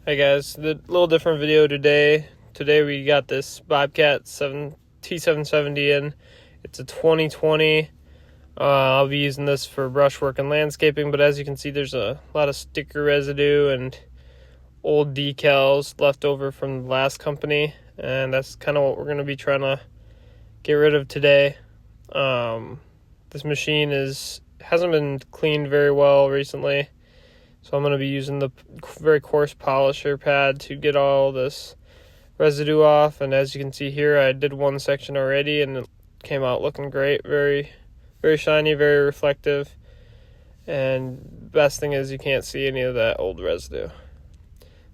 Hey guys, a little different video today. Today we got this Bobcat T770 in. It's a 2020. I'll be using this for brushwork and landscaping, but as you can see there's a lot of sticker residue and old decals left over from the last company, and that's kind of what we're going to be trying to get rid of today. This machine hasn't been cleaned very well recently. So I'm going to be using the very coarse polisher pad to get all this residue off. And as you can see here, I did one section already and it came out looking great. Very, very shiny, very reflective. And best thing is you can't see any of that old residue. I'm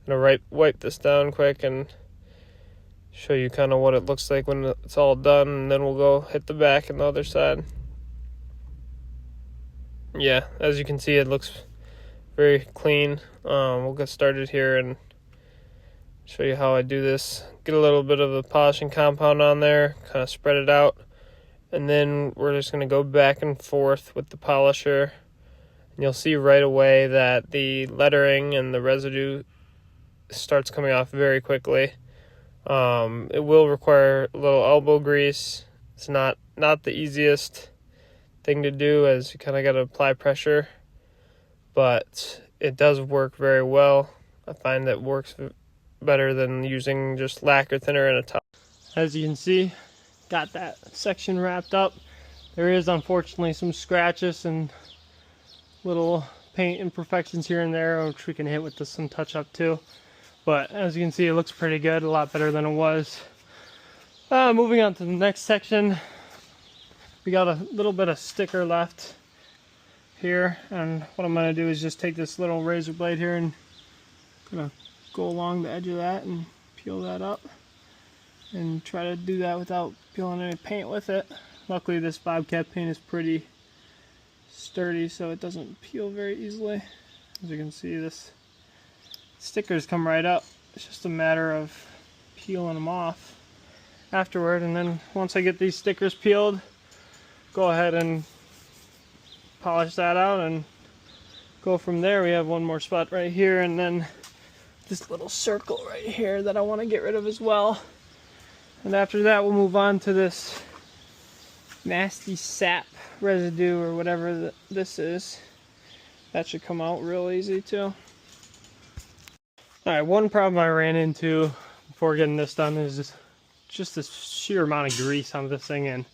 going to wipe this down quick and show you kind of what it looks like when it's all done. And then we'll go hit the back and the other side. Yeah, as you can see, it looks very clean. We'll get started here and show you how I do this. Get a little bit of the polishing compound on there, kind of spread it out, and then we're just going to go back and forth with the polisher, and you'll see right away that the lettering and the residue starts coming off very quickly. It will require a little elbow grease. It's not the easiest thing to do, as you kind of got to apply pressure, but it does work very well. I find that it works better than using just lacquer thinner and a towel. As you can see, got that section wrapped up. There is unfortunately some scratches and little paint imperfections here and there, which we can hit with some touch up too. But as you can see, it looks pretty good, a lot better than it was. Moving on to the next section, we got a little bit of sticker left here, and what I'm going to do is just take this little razor blade here and gonna go along the edge of that and peel that up, and try to do that without peeling any paint with it. Luckily this Bobcat paint is pretty sturdy, so it doesn't peel very easily. As you can see, this stickers come right up. It's just a matter of peeling them off afterward, and then once I get these stickers peeled, go ahead and polish that out and go from there. We have one more spot right here, and then this little circle right here that I want to get rid of as well. And after that we'll move on to this nasty sap residue or whatever this is. That should come out real easy too. Alright, one problem I ran into before getting this done is just this sheer amount of grease on this thing, and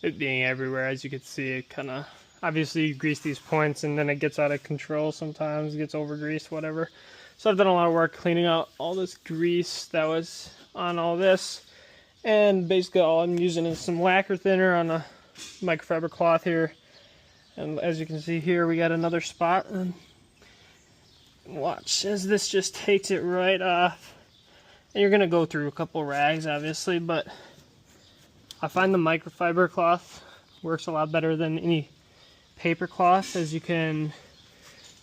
it being everywhere. As you can see, it kind of, obviously you grease these points and then it gets out of control sometimes, it gets over greased, whatever. So I've done a lot of work cleaning out all this grease that was on all this, and basically all I'm using is some lacquer thinner on a microfiber cloth here. And as you can see here, we got another spot, and watch as this just takes it right off. And you're gonna go through a couple rags obviously, but I find the microfiber cloth works a lot better than any paper cloth, as you can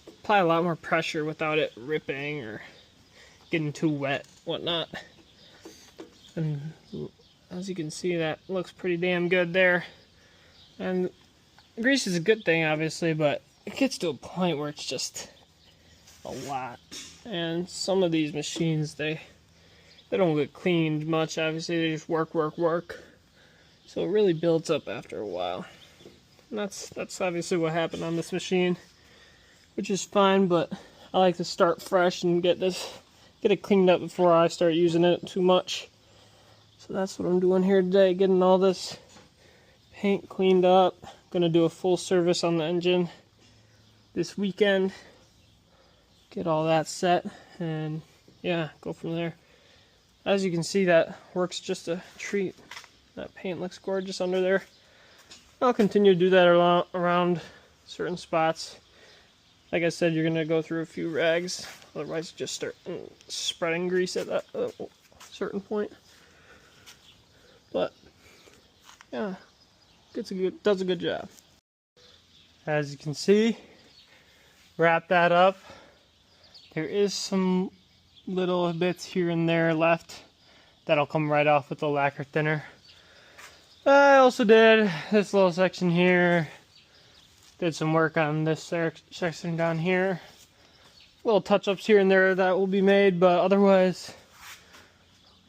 apply a lot more pressure without it ripping or getting too wet, whatnot. And as you can see, that looks pretty damn good there. And grease is a good thing obviously, but it gets to a point where it's just a lot. And some of these machines, they don't get cleaned much, obviously. They just work. So it really builds up after a while. And that's obviously what happened on this machine, which is fine, but I like to start fresh and get it cleaned up before I start using it too much. So that's what I'm doing here today, getting all this paint cleaned up. Gonna do a full service on the engine this weekend, get all that set, and yeah, go from there. As you can see, that works just a treat. That paint looks gorgeous under there. I'll continue to do that around certain spots. Like I said, you're going to go through a few rags, otherwise just start spreading grease at that certain point. But yeah, does a good job. As you can see, wrap that up. There is some little bits here and there left that'll come right off with the lacquer thinner. I also did this little section here, did some work on this section down here. little touch-ups here and there that will be made, but otherwise,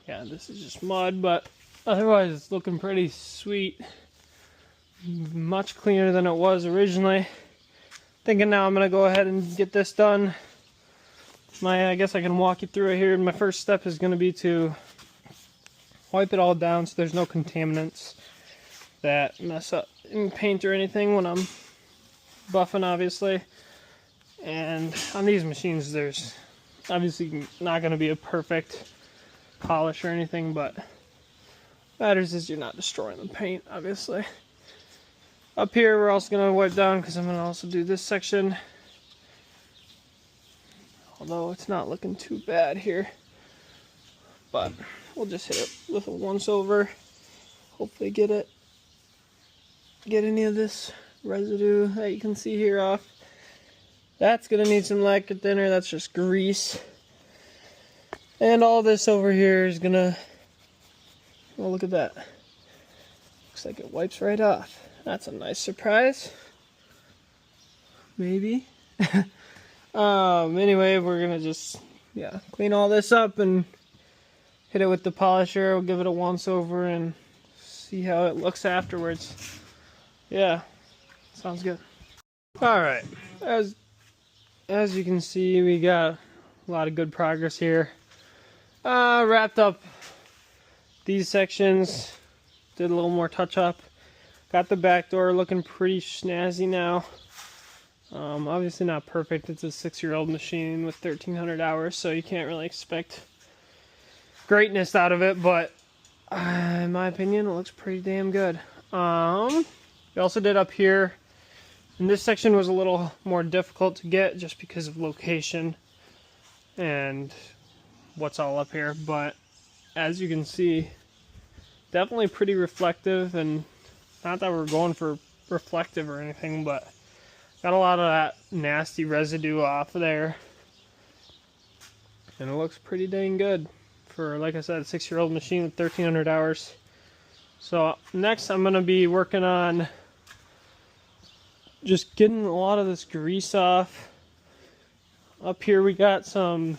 yeah, this is just mud, but otherwise it's looking pretty sweet. Much cleaner than it was originally. Thinking now I'm gonna go ahead and get this done. I guess I can walk you through it here. My first step is gonna be to wipe it all down so there's no contaminants that mess up in paint or anything when I'm buffing, obviously. And on these machines, there's obviously not going to be a perfect polish or anything, but matters is you're not destroying the paint, obviously. Up here, we're also going to wipe down because I'm going to also do this section. Although it's not looking too bad here, but we'll just hit it with a once over. Hopefully get any of this residue that you can see here off. That's gonna need some lacquer thinner. That's just grease. And all this over here is gonna, oh, look at that. Looks like it wipes right off. That's a nice surprise. Maybe. Anyway, we're gonna just, yeah, clean all this up and hit it with the polisher. We'll give it a once over and see how it looks afterwards. Yeah, sounds good. All right, as you can see, we got a lot of good progress here. Wrapped up these sections, did a little more touch up. Got the back door looking pretty snazzy now. Obviously not perfect. It's a 6-year-old machine with 1,300 hours, so you can't really expect greatness out of it, but in my opinion, it looks pretty damn good. We also did up here, and this section was a little more difficult to get just because of location and what's all up here, but as you can see, definitely pretty reflective, and not that we're going for reflective or anything, but got a lot of that nasty residue off of there, and it looks pretty dang good for, like I said, a 6-year-old machine with 1,300 hours. So next I'm going to be working on just getting a lot of this grease off. Up here we got some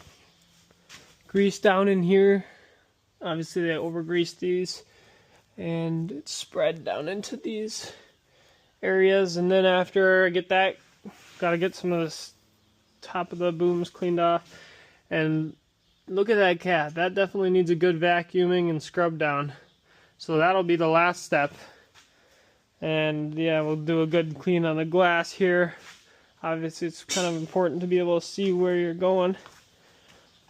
grease down in here. Obviously they over-greased these, and it's spread down into these areas. And then after I get that, got to get some of this top of the booms cleaned off. And look at that cap. That definitely needs a good vacuuming and scrub down. So that'll be the last step. And yeah, we'll do a good clean on the glass here. Obviously it's kind of important to be able to see where you're going.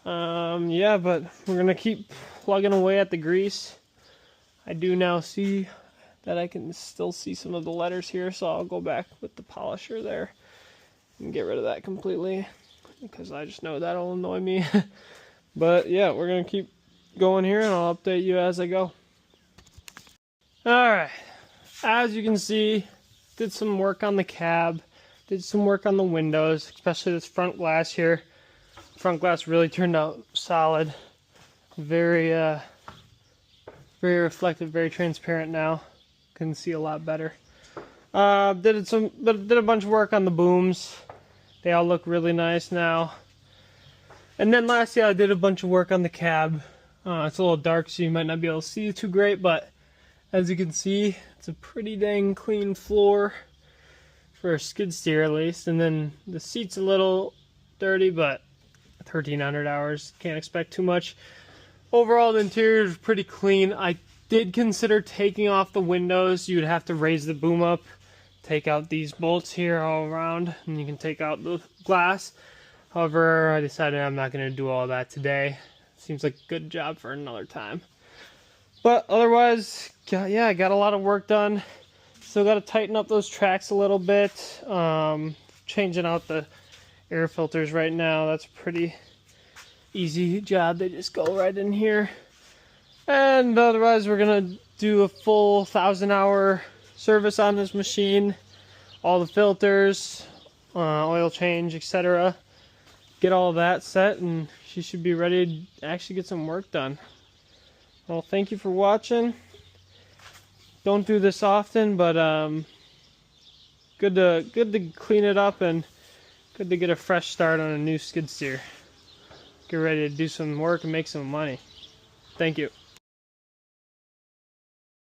Yeah, but we're gonna keep plugging away at the grease. I do now see that I can still see some of the letters here, so I'll go back with the polisher there and get rid of that completely, because I just know that'll annoy me. But yeah, we're gonna keep going here, and I'll update you as I go. Alright, as you can see, did some work on the cab, did some work on the windows, especially this front glass here. Front glass really turned out solid. Very reflective, very transparent now. Can see a lot better. Did a bunch of work on the booms. They all look really nice now. And then lastly, I did a bunch of work on the cab. It's a little dark, so you might not be able to see too great, but as you can see, it's a pretty dang clean floor for a skid steer at least. And then the seat's a little dirty, but 1,300 hours, can't expect too much. Overall, the interior is pretty clean. I did consider taking off the windows. You would have to raise the boom up, take out these bolts here all around, and you can take out the glass. However, I decided I'm not going to do all that today. Seems like a good job for another time. But otherwise, yeah, I got a lot of work done. Still got to tighten up those tracks a little bit. Changing out the air filters right now. That's a pretty easy job. They just go right in here. And otherwise, we're going to do a full 1,000-hour service on this machine. All the filters, oil change, etc. Get all that set, and she should be ready to actually get some work done. Well, thank you for watching. Don't do this often, but good to clean it up and Good to get a fresh start on a new skid steer. Get ready to do some work and make some money. Thank you.